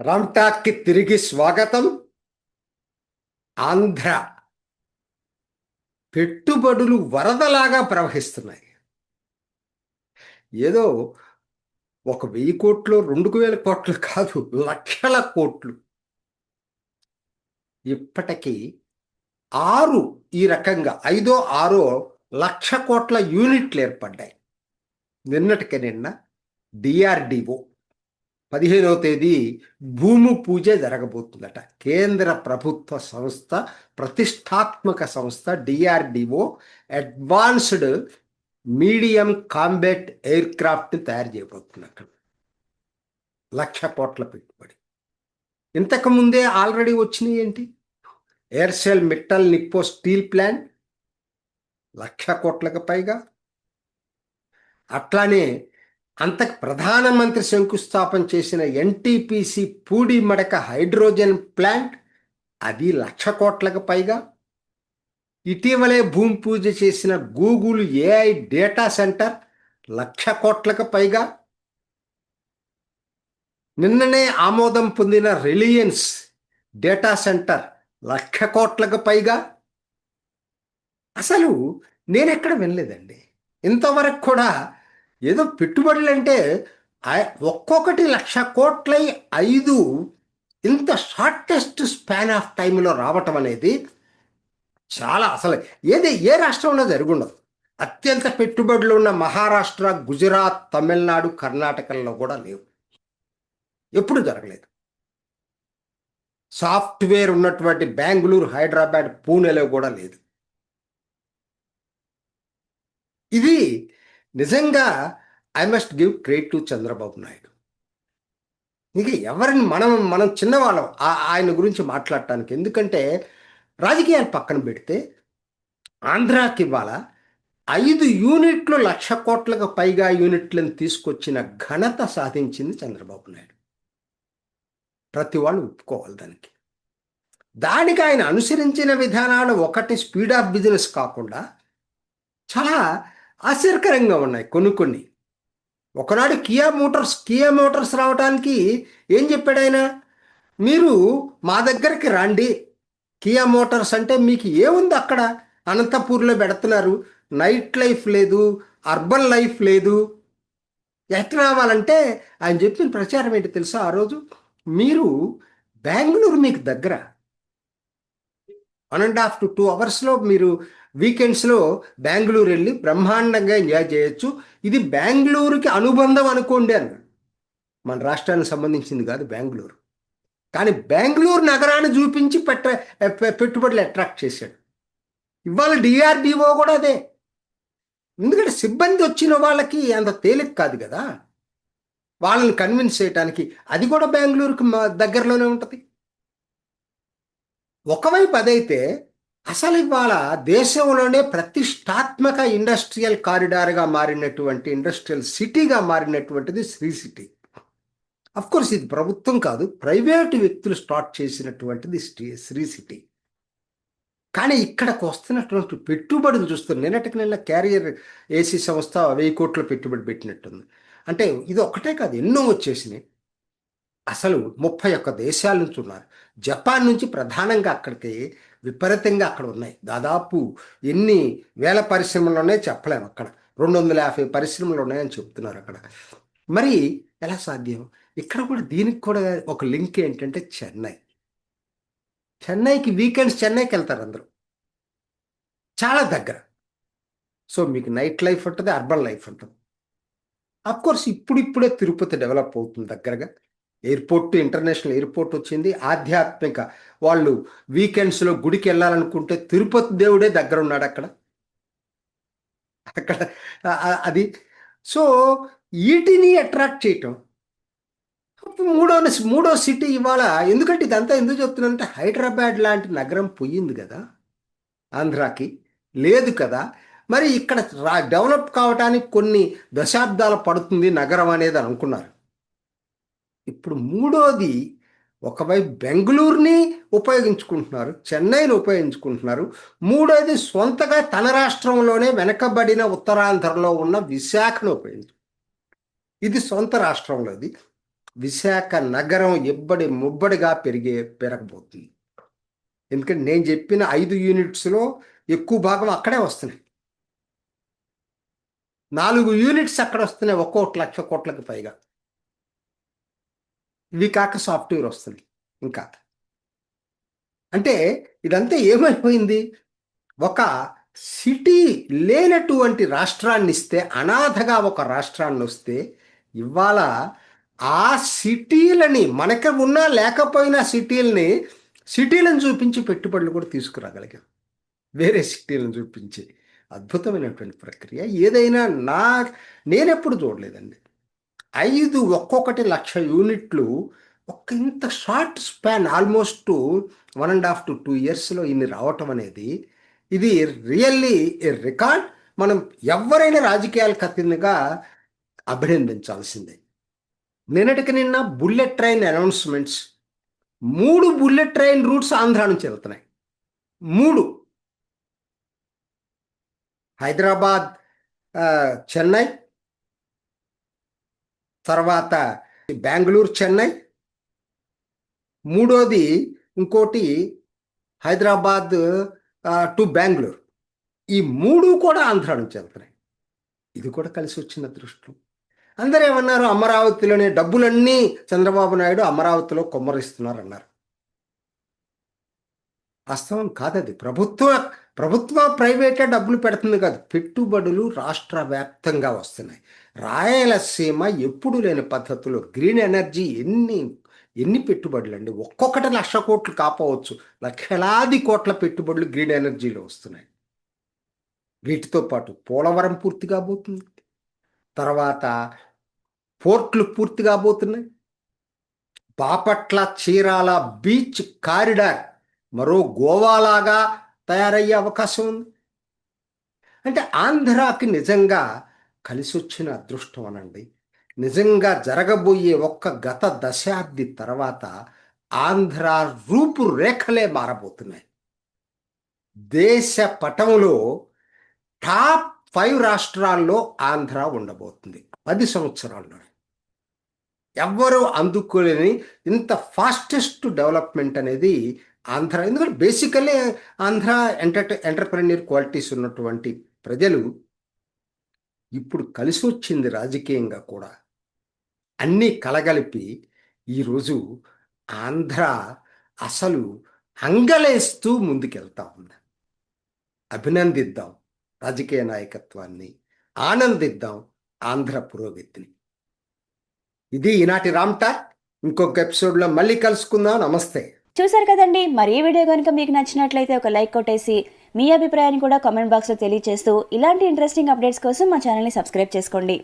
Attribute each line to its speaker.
Speaker 1: రామ్టాక్కి తిరిగి స్వాగతం. ఆంధ్ర పెట్టుబడులు వరదలాగా ప్రవహిస్తున్నాయి. ఏదో ఒక 1000 కోట్లు 2000 కోట్లు కాదు, లక్షల కోట్లు. ఇప్పటికీ ఆరు ఈ రకంగా ఐదో ఆరో లక్ష కోట్ల యూనిట్లు ఏర్పడ్డాయి. నిన్నటికి నిన్న డిఆర్డిఓ 15వ తేదీ భూమి పూజ జరగబోతుందట. కేంద్ర ప్రభుత్వ సంస్థ, ప్రతిష్టాత్మక సంస్థ DRDO advanced medium combat aircraft తయారు చేయబోతుంది. అక్కడ 1,00,000 కోట్ల పెట్టుబడి. ఇంతకుముందే ఆల్రెడీ వచ్చినాయి ఏంటి? Aircel Mittal Nippo steel plant 1,00,000 కోట్లకు పైగా. అట్లానే అంతకు ప్రధానమంత్రి శంకుస్థాపన చేసిన ఎన్టీపీసీ పూడి మడక హైడ్రోజన్ ప్లాంట్, అది 1,00,000 కోట్లకు పైగా. ఇటీవలే భూమి పూజ చేసిన గూగుల్ ఏఐ డేటా సెంటర్ 1,00,000 కోట్లకు పైగా. నిన్ననే ఆమోదం పొందిన రిలయన్స్ డేటా సెంటర్ 1,00,000 కోట్లకు పైగా. అసలు నేనెక్కడ వినలేదండి ఇంతవరకు కూడా. ఏదో పెట్టుబడులు అంటే ఒక్కొక్కటి 1,00,000 కోట్లై 5 ఇంత షార్టెస్ట్ స్పాన్ ఆఫ్ టైంలో రావటం అనేది చాలా, అసలు ఏ రాష్ట్రంలో జరుగుండదు. అత్యంత పెట్టుబడులు ఉన్న మహారాష్ట్ర, గుజరాత్, తమిళనాడు, కర్ణాటకల్లో కూడా లేవు, ఎప్పుడు జరగలేదు. సాఫ్ట్వేర్ ఉన్నటువంటి బెంగళూరు, హైదరాబాద్, పూణేలో కూడా లేదు. ఇది నిజంగా I must give credit to Chandrababu Naidu. ఇక ఎవరిని మనం చిన్నవాళ్ళం ఆయన గురించి మాట్లాడటానికి. ఎందుకంటే రాజకీయాలు పక్కన పెడితే ఆంధ్రాకి ఇవాళ 5 యూనిట్లు 1,00,000 కోట్లకు పైగా యూనిట్లను తీసుకొచ్చిన ఘనత సాధించింది చంద్రబాబు నాయుడు. ప్రతి వాళ్ళు ఒప్పుకోవాలి దానికి. దానికి ఆయన అనుసరించిన విధానాలు ఒకటి స్పీడ్ ఆఫ్ బిజినెస్ కాకుండా చాలా ఆశ్చర్యకరంగా ఉన్నాయి కొన్ని. ఒకనాడు కియా మోటార్స్ రావడానికి ఏం చెప్పాడు ఆయన? మీరు మా దగ్గరికి రండి, కియా మోటార్స్ అంటే మీకు ఏముంది అక్కడ, అనంతపూర్లో పెడుతున్నారు, నైట్ లైఫ్ లేదు, అర్బన్ లైఫ్ లేదు, ఎట్లా రావాలంటే ఆయన చెప్పిన ప్రచారం ఏంటి తెలుసా? ఆ రోజు మీరు బెంగళూరు మీకు దగ్గర, 1.5 to 2 అవర్స్లో మీరు వీకెండ్స్లో బెంగళూరు వెళ్ళి బ్రహ్మాండంగా ఎంజాయ్ చేయొచ్చు. ఇది బెంగళూరుకి అనుబంధం అనుకోండి అన్నాడు. మన రాష్ట్రానికి సంబంధించింది కాదు బెంగళూరు, కానీ బెంగళూరు నగరాన్ని చూపించి పెట్టుబడులు అట్రాక్ట్ చేశాడు. ఇవాళ డిఆర్డిఓ కూడా అదే. ఎందుకంటే సిబ్బంది వచ్చిన వాళ్ళకి అంత తేలిక కాదు కదా వాళ్ళని కన్విన్స్ చేయడానికి. అది కూడా బెంగళూరుకి దగ్గరలోనే ఉంటుంది. ఒకవైపు అదైతే, అసలు ఇవాళ దేశంలోనే ప్రతిష్టాత్మక ఇండస్ట్రియల్ కారిడార్గా మారినటువంటి, ఇండస్ట్రియల్ సిటీగా మారినటువంటిది శ్రీ సిటీ. కోర్స్ ఇది ప్రభుత్వం కాదు, ప్రైవేటు వ్యక్తులు స్టార్ట్ చేసినటువంటిది శ్రీ సిటీ. కానీ ఇక్కడకు వస్తున్నటువంటి పెట్టుబడులు చూస్తున్నారు. నిన్నటికి నిన్న క్యారియర్ ఏసీ సంస్థ 1,000 కోట్ల పెట్టుబడి పెట్టినట్టుంది. అంటే ఇది ఒక్కటే కాదు, ఎన్నో వచ్చేసినాయి. అసలు 31 దేశాల నుంచి ఉన్నారు. జపాన్ నుంచి ప్రధానంగా అక్కడికి విపరీతంగా అక్కడ ఉన్నాయి. దాదాపు ఎన్ని వేల పరిశ్రమలు ఉన్నాయో చెప్పలేము. అక్కడ 250 పరిశ్రమలు ఉన్నాయని చెప్తున్నారు అక్కడ. మరి ఎలా సాధ్యం? ఇక్కడ కూడా దీనికి కూడా ఒక లింక్ ఏంటంటే చెన్నైకి వీకెండ్స్ చెన్నైకి వెళ్తారు అందరూ, చాలా దగ్గర. సో మీకు నైట్ లైఫ్ ఉంటుంది, అర్బన్ లైఫ్ ఉంటుంది. కోర్స్ ఇప్పుడిప్పుడే తిరుపతి డెవలప్ అవుతుంది దగ్గరగా. ఎయిర్పోర్ట్, ఇంటర్నేషనల్ ఎయిర్పోర్ట్ వచ్చింది. ఆధ్యాత్మిక వాళ్ళు వీకెండ్స్లో గుడికి వెళ్ళాలనుకుంటే తిరుపతి దేవుడే దగ్గర ఉన్నాడు అక్కడ. అది. సో వీటిని అట్రాక్ట్ చేయటం మూడో సిటీ ఇవాళ. ఎందుకంటే ఇదంతా ఎందుకు చెప్తున్నానంటే, హైదరాబాద్ లాంటి నగరం పోయింది కదా ఆంధ్రాకి, లేదు కదా. మరి ఇక్కడ డెవలప్ కావడానికి కొన్ని దశాబ్దాలు పడుతుంది నగరం అనేది అనుకున్నారు. ఇప్పుడు మూడోది, ఒకవైపు బెంగళూరుని ఉపయోగించుకుంటున్నారు, చెన్నైని ఉపయోగించుకుంటున్నారు. మూడోది సొంతగా తన రాష్ట్రంలోనే వెనకబడిన ఉత్తరాంధ్రలో ఉన్న విశాఖను ఉపయోగించు. ఇది సొంత రాష్ట్రంలోది. విశాఖ నగరం ఎబ్బడి ముబ్బడిగా పెరగబోతుంది. ఎందుకంటే నేను చెప్పిన 5 యూనిట్స్లో ఎక్కువ భాగం అక్కడే వస్తున్నాయి. 4 యూనిట్స్ అక్కడ వస్తున్నాయి, 1,00,00,000 కోట్లకు పైగా. ఇవి కాక సాఫ్ట్వేర్ వస్తుంది ఇంకా. అంటే ఇదంతా ఏమైపోయింది? ఒక సిటీ లేనటువంటి రాష్ట్రాన్ని ఇస్తే, అనాథగా ఒక రాష్ట్రాన్ని వస్తే, ఇవాళ ఆ సిటీలని మనకి ఉన్నా లేకపోయినా సిటీలను చూపించి పెట్టుబడులు కూడా తీసుకురాగలిగాం. వేరే సిటీలను చూపించి అద్భుతమైనటువంటి ప్రక్రియ. ఏదైనా నేనెప్పుడు చూడలేదండి. 5 ఒక్కొక్కటి 1,00,000 యూనిట్లు ఇంత షార్ట్ స్పాన్, ఆల్మోస్ట్ 1.5 to 2 ఇయర్స్లో ఇన్ని రావటం అనేది, ఇది రియల్లీ ఏ రికార్డ్. మనం ఎవరైనా రాజకీయాలకు అతీతంగా అభినందించాల్సిందే. నిన్న bullet train announcements, 3 bullet train roots Andhra నుంచి వెళ్తున్నాయి. 3 హైదరాబాద్, చెన్నై, తర్వాత బెంగళూరు చెన్నై, మూడోది ఇంకోటి హైదరాబాద్ టు బెంగళూరు. ఈ 3 కూడా ఆంధ్ర నుంచి వెళ్తున్నాయి. ఇది కూడా కలిసి వచ్చిన దృష్టి. అందరూ ఏమన్నారు? అమరావతిలోనే డబ్బులన్నీ చంద్రబాబు నాయుడు అమరావతిలో కొమ్మరిస్తున్నారు అన్నారు. వాస్తవం కాదది. ప్రభుత్వ ప్రైవేటే డబ్బులు పెడుతుంది కాదు, పెట్టుబడులు రాష్ట్ర వ్యాప్తంగా వస్తున్నాయి. రాయలసీమ ఎప్పుడు లేని పద్ధతిలో గ్రీన్ ఎనర్జీ ఎన్ని పెట్టుబడులు అండి? ఒక్కొక్కటి 1,00,000 కోట్లు కాపోవచ్చు, లక్షలాది కోట్ల పెట్టుబడులు గ్రీన్ ఎనర్జీలో వస్తున్నాయి. వీటితో పాటు పోలవరం పూర్తి కాబోతుంది, తర్వాత పోర్ట్లు పూర్తి కాబోతున్నాయి, బాపట్ల చీరాల బీచ్ కారిడార్ మరో గోవాలాగా తయారయ్యే అవకాశం ఉంది. అంటే ఆంధ్రాకి నిజంగా కలిసి వచ్చిన అదృష్టం అనండి. నిజంగా జరగబోయే గత దశాబ్ది తర్వాత ఆంధ్ర రూపురేఖలే మారబోతున్నాయి. దేశ పటంలో టాప్ 5 రాష్ట్రాల్లో ఆంధ్ర ఉండబోతుంది 10 సంవత్సరాల్లో. ఎవ్వరూ అందుకోలేని ఇంత ఫాస్టెస్ట్ డెవలప్మెంట్ అనేది ఆంధ్ర. ఎందుకంటే బేసికల్లీ ఆంధ్ర ఎంటర్ప్రెన్యూర్ క్వాలిటీస్ ఉన్నటువంటి ప్రజలు. ఇప్పుడు కలిసి వచ్చింది రాజకీయంగా కూడా. అన్నీ కలగలిపి ఈరోజు ఆంధ్ర అసలు అంగలేస్తూ ముందుకెళ్తా ఉంది. అభినందిద్దాం రాజకీయ నాయకత్వాన్ని, ఆనందిద్దాం ఆంధ్ర పురోగతిని. ఇది ఈనాటి రామ్ టాక్. ఇంకొక ఎపిసోడ్లో మళ్ళీ కలుసుకుందాం. నమస్తే.
Speaker 2: చూసారు కదండి, మరి ఈ వీడియో కనుక మీకు నచ్చినట్లయితే ఒక లైక్ కొట్టేసి మీ అభిప్రాయాన్ని కూడా కామెంట్ బాక్స్లో తెలియజేస్తూ ఇలాంటి ఇంట్రెస్టింగ్ అప్డేట్స్ కోసం మా ఛానల్ని సబ్స్క్రైబ్ చేసుకోండి.